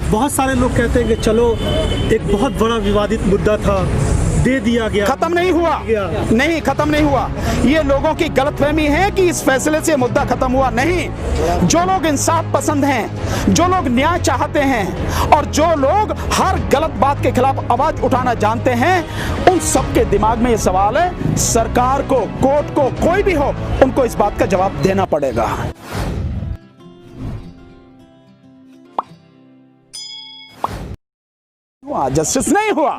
बहुत सारे लोग कहते हैं कि चलो एक बहुत बड़ा विवादित मुद्दा था, दे दिया गया, खत्म नहीं हुआ, नहीं खत्म नहीं हुआ। ये लोगों की गलतफहमी है कि इस फैसले से मुद्दा खत्म हुआ। नहीं, जो लोग इंसाफ पसंद हैं, जो लोग न्याय चाहते हैं और जो लोग हर गलत बात के खिलाफ आवाज उठाना जानते हैं, उन सबके दिमाग में ये सवाल है, सरकार को, कोर्ट को, कोई भी हो, उनको इस बात का जवाब देना पड़ेगा। जस्टिस नहीं हुआ,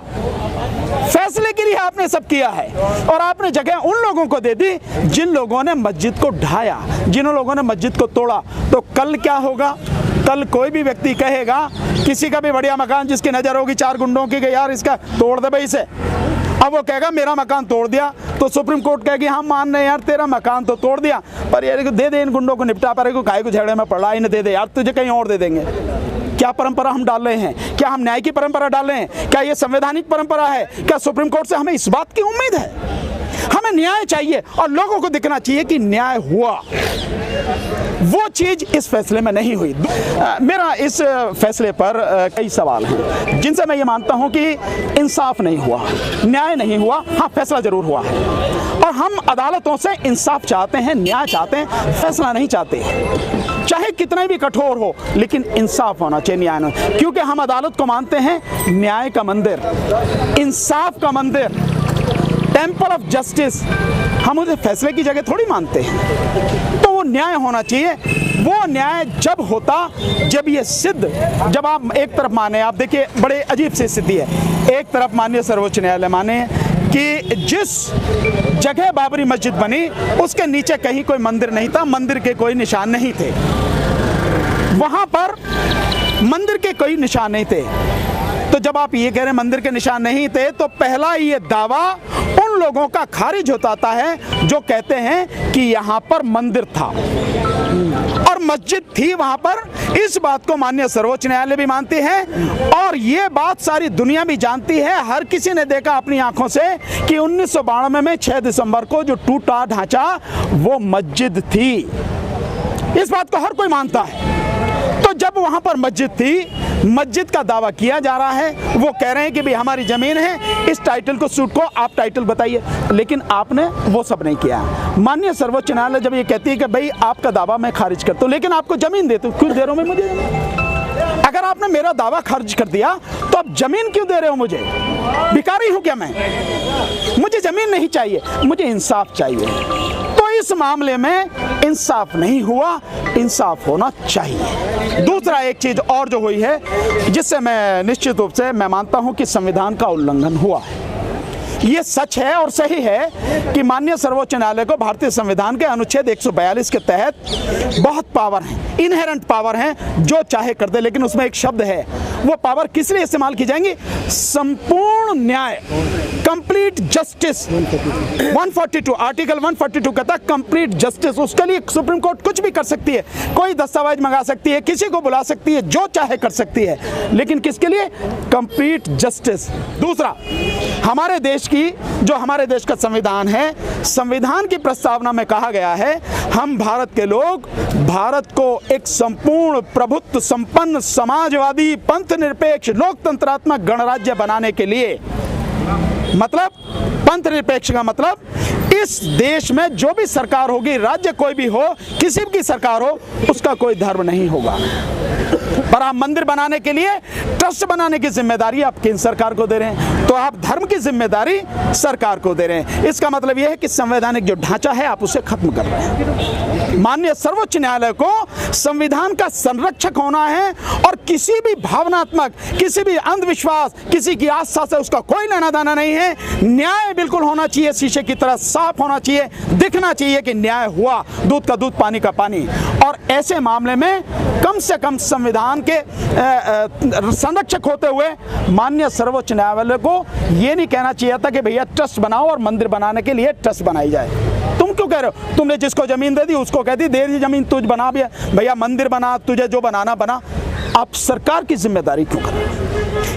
फैसले के लिए आपने सब किया है और आपने जगह उन लोगों को दे दी जिन लोगों ने मस्जिद को ढाया, जिन लोगों ने मस्जिद को तोड़ा। तो कल क्या होगा? कल कोई भी व्यक्ति कहेगा, किसी का भी बढ़िया मकान जिसकी नजर होगी 4 गुंडों की कि यार इसका तोड़ दे भाई इसे, अब वो कहेगा मेरा मकान तोड़ दिया, तो सुप्रीम कोर्ट कहेगी हम मान रहे यार तेरा मकान तो तोड़ दिया, पर यार दे दे इन गुंडों को, निपटा पर काहे को झगड़े में पड़ा, इन्हें दे दे यार, तुझे कहीं और दे देंगे। क्या परंपरा हम डाल रहे हैं? क्या हम न्याय की परंपरा डाल रहे हैं? क्या ये संवैधानिक परंपरा है? क्या सुप्रीम कोर्ट से हमें इस बात की उम्मीद है? हमें न्याय चाहिए और लोगों को दिखना चाहिए कि न्याय हुआ। वो चीज इस फैसले में नहीं हुई। मेरा इस फैसले पर कई सवाल हैं जिनसे मैं ये मानता हूं कि इंसाफ नहीं हुआ, न्याय नहीं हुआ। हाँ, फैसला जरूर हुआ है और हम अदालतों से इंसाफ चाहते हैं, न्याय चाहते हैं, फैसला नहीं चाहते, चाहे कितना भी कठोर हो, लेकिन इंसाफ होना चाहिए, न्याय नहीं। क्योंकि हम अदालत को मानते हैं न्याय का मंदिर, इंसाफ का मंदिर, टेम्पल ऑफ जस्टिस। हम उसे फैसले की जगह थोड़ी मानते हैं। तो वो न्याय होना चाहिए। वो न्याय जब होता जब ये सिद्ध, जब आप एक तरफ माने, आप देखिए बड़े अजीब सी स्थिति है, एक तरफ माननीय सर्वोच्च न्यायालय माने कि जिस जगह बाबरी मस्जिद बनी उसके नीचे कहीं कोई मंदिर नहीं था, मंदिर के कोई निशान नहीं थे, वहां पर मंदिर के कोई निशान नहीं थे। तो जब आप ये कह रहे हैं मंदिर के निशान नहीं थे, तो पहला ये दावा उन लोगों का खारिज होता है जो कहते हैं कि यहां पर मंदिर था और मस्जिद थी वहां पर। इस बात को माननीय सर्वोच्च न्यायालय भी मानती है और ये बात सारी दुनिया भी जानती है। हर किसी ने देखा अपनी आंखों से कि 1992 में 6 दिसंबर को जो टूटा ढांचा वो मस्जिद थी। इस बात को हर कोई मानता है। तो जब वहां पर मस्जिद थी, मस्जिद का दावा किया जा रहा है, वो कह रहे हैं कि भाई हमारी जमीन है, इस टाइटल को सूट को आप टाइटल बताइए, लेकिन आपने वो सब नहीं किया। माननीय सर्वोच्च न्यायालय जब ये कहती है कि भाई आपका दावा मैं खारिज करता हूं, लेकिन आपको जमीन देता हूं, क्यों दे रहा हूं मैं मुझे? अगर आपने मेरा दावा खारिज कर दिया तो आप जमीन क्यों दे रहे हो मुझे? भिखारी हूं क्या मैं? मुझे जमीन नहीं चाहिए, मुझे इंसाफ चाहिए। इस मामले में इंसाफ नहीं हुआ, इंसाफ होना चाहिए। दूसरा एक चीज और जो हुई है जिससे मैं निश्चित रूप से मैं मानता हूं कि संविधान का उल्लंघन हुआ है। ये सच है और सही है कि माननीय सर्वोच्च न्यायालय को भारतीय संविधान के अनुच्छेद 142 के तहत बहुत पावर है, इनहेरेंट पावर है, जो चाहे कर दे। लेकिन उसमें एक शब्द है, वो पावर किस लिए इस्तेमाल की जाएंगी? संपूर्ण न्याय, कंप्लीट जस्टिस। 142 आर्टिकल 142 कहता है कंप्लीट जस्टिस। उसके लिए सुप्रीम कोर्ट कुछ भी कर सकती है, कोई दस्तावेज मंगा सकती है, किसी को बुला सकती है, जो चाहे कर सकती है, लेकिन किसके लिए? Complete justice. दूसरा, हमारे देश की जो हमारे देश का संविधान है, संविधान की प्रस्तावना में कहा गया है हम भारत के लोग भारत को एक संपूर्ण प्रभुत्व संपन्न समाजवादी पंथ निरपेक्ष लोकतंत्रात्मक गणराज्य बनाने के लिए, मतलब पंथ निरपेक्ष का मतलब इस देश में जो भी सरकार होगी, राज्य कोई भी हो, किसी की सरकार हो, उसका कोई धर्म नहीं होगा। पर आप मंदिर बनाने के लिए ट्रस्ट बनाने की जिम्मेदारी आप केंद्र सरकार को दे रहे हैं, तो आप धर्म की जिम्मेदारी सरकार को दे रहे हैं। इसका मतलब यह है कि संवैधानिक जो ढांचा है आप उसे खत्म कर रहे हैं। माननीय सर्वोच्च न्यायालय को संविधान का संरक्षक होना है और किसी भी भावनात्मक, किसी भी अंधविश्वास, किसी की आस्था से उसका कोई लेना देना नहीं है। न्याय बिल्कुल होना चाहिए, शीशे की तरह साफ होना चाहिए, दिखना चाहिए कि न्याय हुआ, दूध का दूध पानी का पानी। और ऐसे मामले में कम से कम संविधान के संरक्षक होते हुए माननीय सर्वोच्च न्यायालय को यह नहीं कहना चाहिए था कि भैया ट्रस्ट बनाओ और मंदिर बनाने के लिए ट्रस्ट बनाई जाए। तुम क्यों कह रहे हो? तुमने जिसको जमीन दे दी उसको कह दी दे दी जमीन, तुझ बना भैया मंदिर बना, तुझे जो बनाना बना। आप सरकार की जिम्मेदारी क्यों कर रहे हो?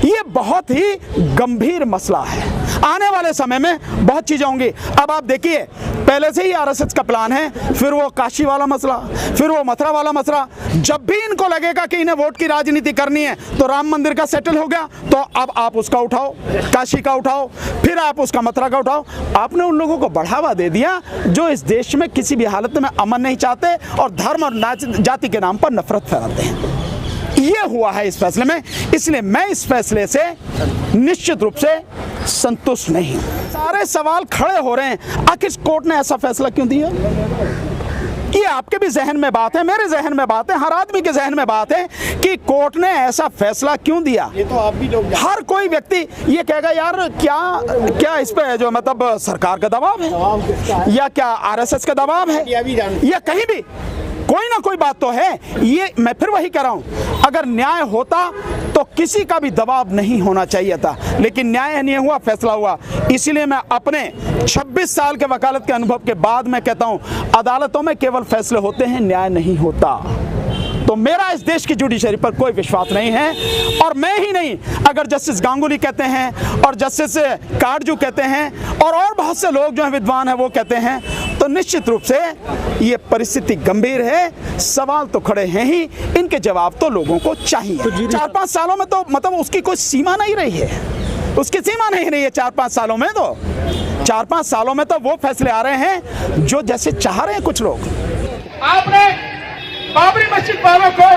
ये बहुत ही गंभीर मसला है। आने वाले समय में बहुत चीजें होंगी। अब आप देखिए, पहले से ही आरएसएस का प्लान है, फिर वो काशी वाला मसला, फिर वो मथुरा वाला मसला। जब भी इनको लगेगा कि इन्हें वोट की राजनीति करनी है तो राम मंदिर का सेटल हो गया, तो अब आप उसका उठाओ, काशी का उठाओ, फिर आप उसका मथुरा का उठाओ। आपने उन लोगों को बढ़ावा दे दिया जो इस देश में किसी भी हालत में अमन नहीं चाहते और धर्म और जाति के नाम पर नफरत फैलाते हैं। ये हुआ है इस फैसले में, इसलिए मैं इस फैसले से निश्चित रूप से संतुष्ट नहीं हूं। सारे सवाल खड़े हो रहे हैं, आखिर कोर्ट ने ऐसा फैसला क्यों दिया? ये आपके भी जहन में बात है, मेरे जहन में बात है, हर आदमी के जहन में बात है कि कोर्ट ने ऐसा फैसला क्यों दिया। ये तो आप भी लोग, हर कोई व्यक्ति ये कहेगा यार क्या इस पे जो मतलब सरकार का दबाव है या क्या आरएसएस का दबाव है या कहीं भी कोई ना कोई बात तो है। ये मैं फिर वही कह रहा हूं, अगर न्याय होता तो किसी का भी दबाव नहीं होना चाहिए था, लेकिन न्याय नहीं हुआ, फैसला हुआ। इसीलिए मैं अपने 26 साल के वकालत के अनुभव के बाद मैं कहता हूं, अदालतों में केवल फैसले होते हैं, न्याय नहीं होता। तो मेरा इस देश की जुडिशरी पर कोई विश्वास नहीं है। और मैं ही नहीं, अगर जस्टिस गांगुली कहते हैं और जस्टिस काटजू कहते हैं और बहुत से लोग जो हैं विद्वान हैं वो कहते हैं, तो निश्चित रूप से ये परिस्थिति गंभीर है। सवाल तो खड़े हैं ही, इनके जवाब तो लोगों को चाहिए। 4-5 सालों में तो मतलब उसकी कोई सीमा नहीं रही है, उसकी सीमा नहीं रही है 4-5 सालों में। तो 4-5 सालों में तो वो फैसले आ रहे हैं जो जैसे चाह रहे हैं कुछ लोग। आपने बाबरी मस्जिद वालों को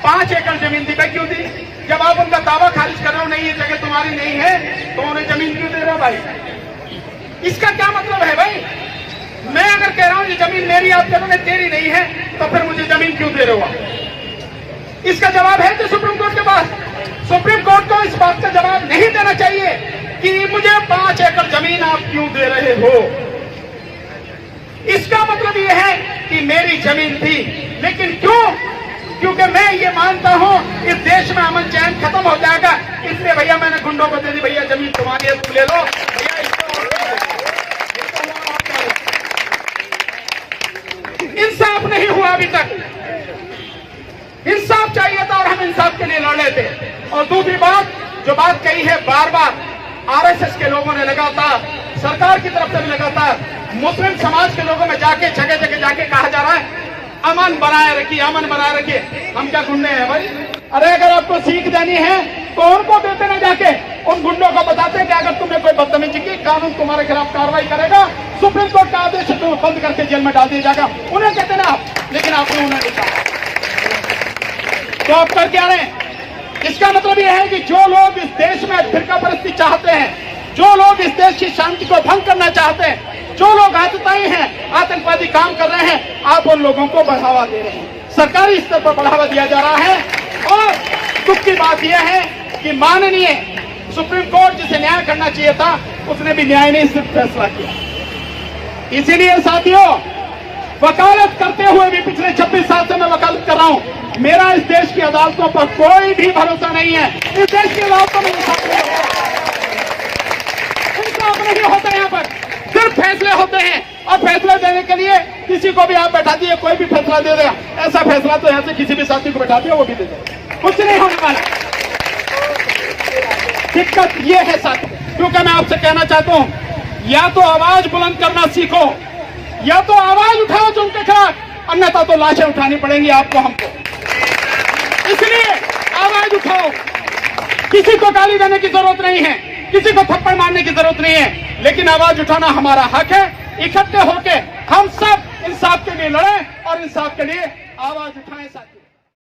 5 एकड़ जमीन दी, क्यों दी? जब आप उनका दावा खारिज कर रहे हो नहीं ये जगह तुम्हारी नहीं है, तो उन्हें जमीन क्यों दे रहे हो भाई? इसका क्या मतलब है भाई? मैं अगर कह रहा हूं ये जमीन मेरी, आप कह रहे तेरी नहीं है, तो फिर मुझे जमीन क्यों दे रहे हो? इसका जवाब है तो सुप्रीम कोर्ट के पास। सुप्रीम कोर्ट को इस बात का जवाब नहीं देना चाहिए कि मुझे 5 एकड़ जमीन आप क्यों दे रहे हो। इसका मतलब यह है कि मेरी जमीन थी, लेकिन क्यों? क्योंकि मैं ये मानता हूं इस देश में अमन चैन खत्म हो जाएगा, इसलिए भैया मैंने गुंडों को दे दी, भैया जमीन तुम्हारी है, तुम ले लो भैया। इंसाफ नहीं हुआ अभी तक, इंसाफ चाहिए था और हम इंसाफ के लिए लड़े थे। और दूसरी बात, जो बात कही है बार बार आरएसएस के लोगों ने लगातार, सरकार की तरफ से भी लगातार, मुस्लिम समाज के लोगों में जाके जगह जगह जाके कहा जा रहा है अमन बनाए रखिए, अमन बनाए रखिए। हम क्या गुंडे हैं भाई? अरे अगर आपको सीख देनी है तो उनको देते ना, जाके उन गुंडों को बताते कि अगर तुमने कोई बदतमीजी की, कानून तुम्हारे खिलाफ कार्रवाई करेगा, सुप्रीम कोर्ट का आदेश है तुम्हें बंद करके जेल में डाल दिया जाएगा। उन्हें कहते ना आप, लेकिन आपने उन्हें नहीं कहा। तो आप कर क्या रहे हैं? इसका मतलब यह है कि जो लोग इस देश में फिरका परस्ती चाहते हैं, जो लोग इस देश की शांति को भंग करना चाहते हैं, जो लोग आतताई हैं, आतंकवादी काम कर रहे हैं, आप उन लोगों को बढ़ावा दे रहे हैं। सरकारी स्तर पर बढ़ावा दिया जा रहा है। और दुख की बात यह है कि माननीय सुप्रीम कोर्ट जिसे न्याय करना चाहिए था, उसने भी न्याय नहीं, सिर्फ फैसला किया। इसीलिए साथियों, वकालत करते हुए भी पिछले 26 साल से मैं वकालत कर रहा हूं, मेरा इस देश की अदालतों पर कोई भी भरोसा नहीं है। इस देश की अदालतों में इंसाफ नहीं होता, यहाँ पर सिर्फ फैसले होते हैं। और फैसले देने के लिए किसी को भी आप बैठा दिए, कोई भी फैसला दे देगा। ऐसा फैसला तो यहाँ से किसी भी साथी को बैठा दिया वो भी दे देगा, कुछ नहीं होने वाला। दिक्कत ये है साथी, क्योंकि मैं आपसे कहना चाहता हूं, या तो आवाज बुलंद करना सीखो, या तो आवाज उठाओ जो उनके खिलाफ, अन्यथा तो लाशें उठानी पड़ेंगी आपको, हमको। इसलिए आवाज उठाओ। किसी को गाली देने की जरूरत नहीं है, किसी को थप्पड़ मारने की जरूरत नहीं है, लेकिन आवाज उठाना हमारा हक है। इकट्ठे होकर हम सब इंसाफ के लिए लड़ें और इंसाफ के लिए आवाज उठाएं साथ।